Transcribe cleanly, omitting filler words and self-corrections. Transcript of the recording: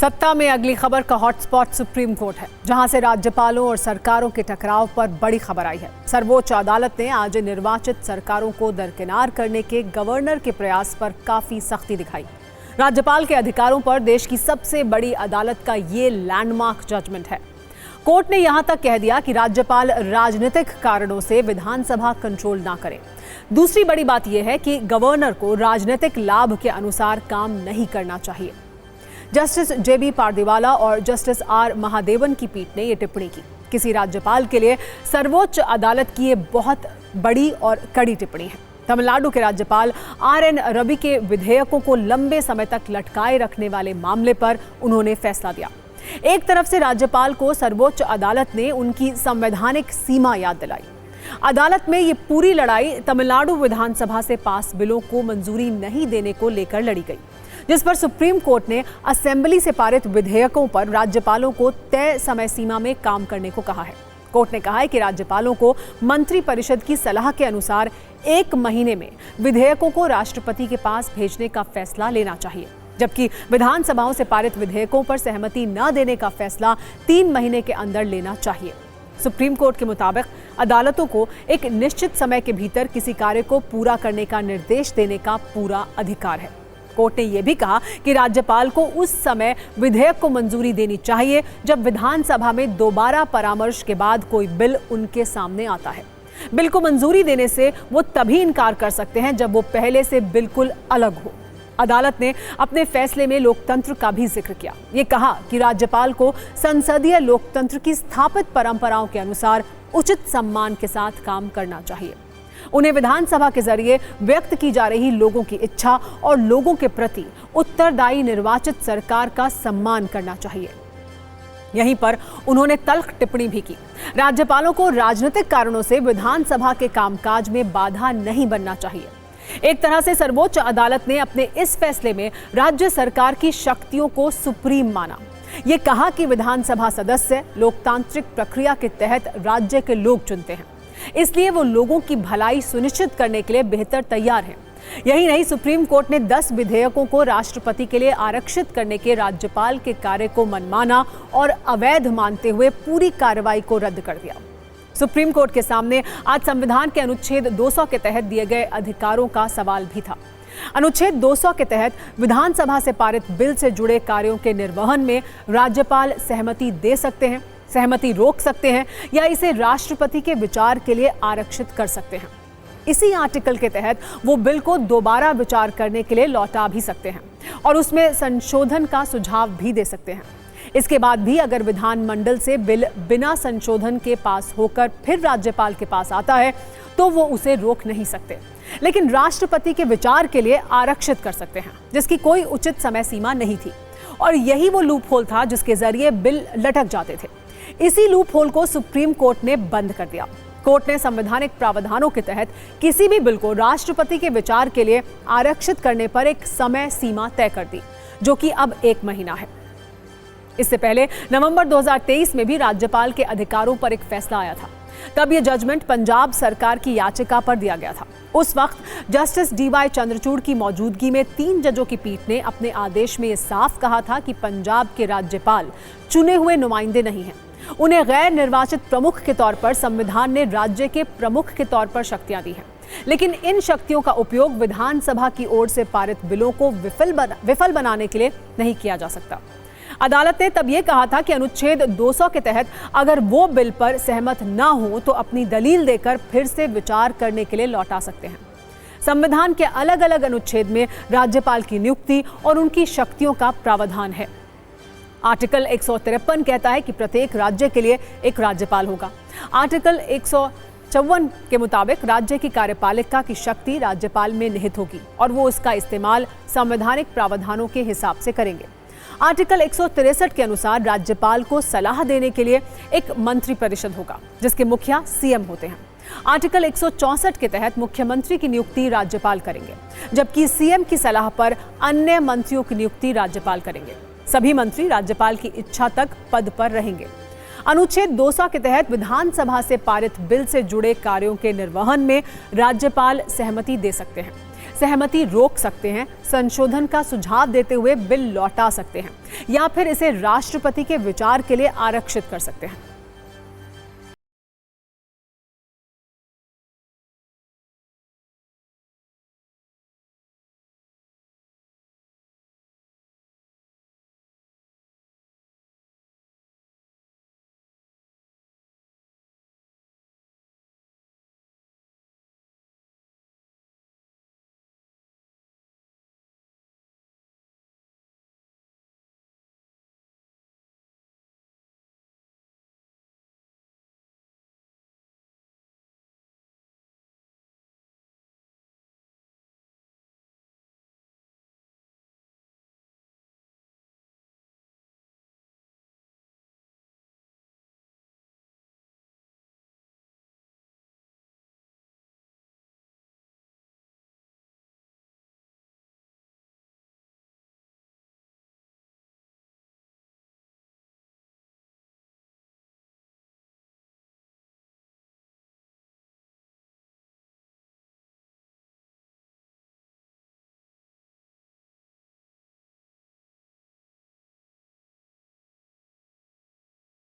सत्ता में अगली खबर का हॉटस्पॉट सुप्रीम कोर्ट है, जहां से राज्यपालों और सरकारों के टकराव पर बड़ी खबर आई है। सर्वोच्च अदालत ने आज निर्वाचित सरकारों को दरकिनार करने के गवर्नर के प्रयास पर काफी सख्ती दिखाई। राज्यपाल के अधिकारों पर देश की सबसे बड़ी अदालत का ये लैंडमार्क जजमेंट है। कोर्ट ने यहां तक कह दिया कि राज्यपाल राजनीतिक कारणों से विधानसभा कंट्रोल ना करें। दूसरी बड़ी बात यह है कि गवर्नर को राजनीतिक लाभ के अनुसार काम नहीं करना चाहिए। जस्टिस जेबी पारदीवाला और जस्टिस आर महादेवन की पीठ ने यह टिप्पणी की। किसी राज्यपाल के लिए सर्वोच्च अदालत की ये बहुत बड़ी और कड़ी टिप्पणी है। तमिलनाडु के राज्यपाल RN रवि के विधेयकों को लंबे समय तक लटकाए रखने वाले मामले पर उन्होंने फैसला दिया। एक तरफ से राज्यपाल को सर्वोच्च अदालत ने उनकी संवैधानिक सीमा याद दिलाई। अदालत में ये पूरी लड़ाई तमिलनाडु विधानसभा से पास बिलों को मंजूरी नहीं देने को लेकर लड़ी गई, जिस पर सुप्रीम कोर्ट ने असेंबली से पारित विधेयकों पर राज्यपालों को तय समय सीमा में काम करने को कहा है। कोर्ट ने कहा है कि राज्यपालों को मंत्रिपरिषद की सलाह के अनुसार 1 महीने में विधेयकों को राष्ट्रपति के पास भेजने का फैसला लेना चाहिए, जबकि विधानसभाओं से पारित विधेयकों पर सहमति न देने का फैसला 3 महीने के अंदर लेना चाहिए। सुप्रीम कोर्ट के मुताबिक अदालतों को एक निश्चित समय के भीतर किसी कार्य को पूरा करने का निर्देश देने का पूरा अधिकार है। कोर्ट ने यह भी कहा कि राज्यपाल को उस समय विधेयक को मंजूरी देनी चाहिए जब विधानसभा में दोबारा परामर्श के बाद कोई बिल उनके सामने आता है। बिल को मंजूरी देने से वो तभी इनकार कर सकते हैं जब वो पहले से बिल्कुल अलग हो। अदालत ने अपने फैसले में लोकतंत्र का भी जिक्र किया। ये कहा कि राज्यपाल को संसदीय लोकतंत्र की स्थापित परंपराओं के अनुसार उचित सम्मान के साथ काम करना चाहिए। उन्हें विधानसभा के जरिए व्यक्त की जा रही लोगों की इच्छा और लोगों के प्रति उत्तरदायी निर्वाचित सरकार का सम्मान करना चाहिए। यहीं पर उन्होंने तल्ख टिप्पणी भी की। राज्यपालों को राजनीतिक कारणों से विधानसभा के कामकाज में बाधा नहीं बनना चाहिए। एक तरह से सर्वोच्च अदालत ने अपने इस फैसले में राज्य सरकार की शक्तियों को सुप्रीम माना। ये कहा कि विधानसभा सदस्य लोकतांत्रिक प्रक्रिया के तहत राज्य के लोग चुनते हैं, इसलिए वो लोगों की भलाई सुनिश्चित करने के लिए बेहतर तैयार हैं। यही नहीं, सुप्रीम कोर्ट ने 10 विधेयकों को राष्ट्रपति के लिए आरक्षित करने के राज्यपाल के कार्य को मनमाना और अवैध मानते हुए पूरी कार्रवाई को रद्द कर दिया। सुप्रीम कोर्ट के सामने आज संविधान के अनुच्छेद 200 के तहत दिए गए अधिकारों का सवाल भी था। अनुच्छेद 200 के तहत विधानसभा से पारित बिल से जुड़े कार्यों के निर्वहन में राज्यपाल सहमति दे सकते हैं, सहमति रोक सकते हैं या इसे राष्ट्रपति के विचार के लिए आरक्षित कर सकते हैं। इसी आर्टिकल के तहत वो बिल को दोबारा विचार करने के लिए लौटा भी सकते हैं और उसमें संशोधन का सुझाव भी दे सकते हैं। इसके बाद भी अगर विधानमंडल से बिल बिना संशोधन के पास होकर फिर राज्यपाल के पास आता है तो वो उसे रोक नहीं सकते, लेकिन राष्ट्रपति के विचार के लिए आरक्षित कर सकते हैं, जिसकी कोई उचित समय सीमा नहीं थी। और यही वो लूप होल था जिसके जरिए बिल लटक जाते थे। इसी लूप होल को सुप्रीम कोर्ट ने बंद कर दिया। कोर्ट ने संवैधानिक प्रावधानों के तहत किसी भी बिल को राष्ट्रपति के विचार के लिए आरक्षित करने पर एक समय सीमा तय कर दी, जो कि अब 1 महीना है। इससे पहले नवंबर 2023 में भी राज्यपाल के अधिकारों पर एक फैसला आया था। तब यह जजमेंट पंजाब सरकार की याचिका पर दिया गया था। उस वक्त जस्टिस DY चंद्रचूड़ की मौजूदगी में 3 जजों की पीठ ने अपने आदेश में यह साफ कहा था कि पंजाब के राज्यपाल चुने हुए नुमाइंदे नहीं हैं। उन्हें गैर निर्वाचित प्रमुख के तौर पर संविधान ने राज्य के प्रमुख के तौर पर शक्तियां दी हैं, लेकिन इन शक्तियों का उपयोग विधानसभा की ओर से पारित बिलों को विफल बनाने के लिए नहीं किया जा सकता। अदालत ने तब यह कहा था कि अनुच्छेद 200 के तहत अगर वो बिल पर सहमत ना हो तो अपनी दलील देकर फिर से विचार करने के लिए लौटा सकते हैं। संविधान के अलग अलग अनुच्छेद में राज्यपाल की नियुक्ति और उनकी शक्तियों का प्रावधान है। आर्टिकल 153 कहता है कि प्रत्येक राज्य के लिए एक राज्यपाल होगा। आर्टिकल 154 के मुताबिक राज्य की कार्यपालिका की शक्ति राज्यपाल में निहित होगी और वो उसका इस्तेमाल संवैधानिक प्रावधानों के हिसाब से करेंगे। आर्टिकल 163 के अनुसार राज्यपाल को सलाह देने के लिए एक मंत्रिपरिषद होगा, जिसके मुखिया CM होते हैं। आर्टिकल 164 के तहत मुख्यमंत्री की नियुक्ति राज्यपाल करेंगे, जबकि CM की सलाह पर अन्य मंत्रियों की नियुक्ति राज्यपाल करेंगे। सभी मंत्री राज्यपाल की इच्छा तक पद पर रहेंगे। अनुच्छेद 200 के तहत विधानसभा से पारित बिल से जुड़े कार्यों के निर्वहन में राज्यपाल सहमति दे सकते हैं, सहमति रोक सकते हैं, संशोधन का सुझाव देते हुए बिल लौटा सकते हैं या फिर इसे राष्ट्रपति के विचार के लिए आरक्षित कर सकते हैं।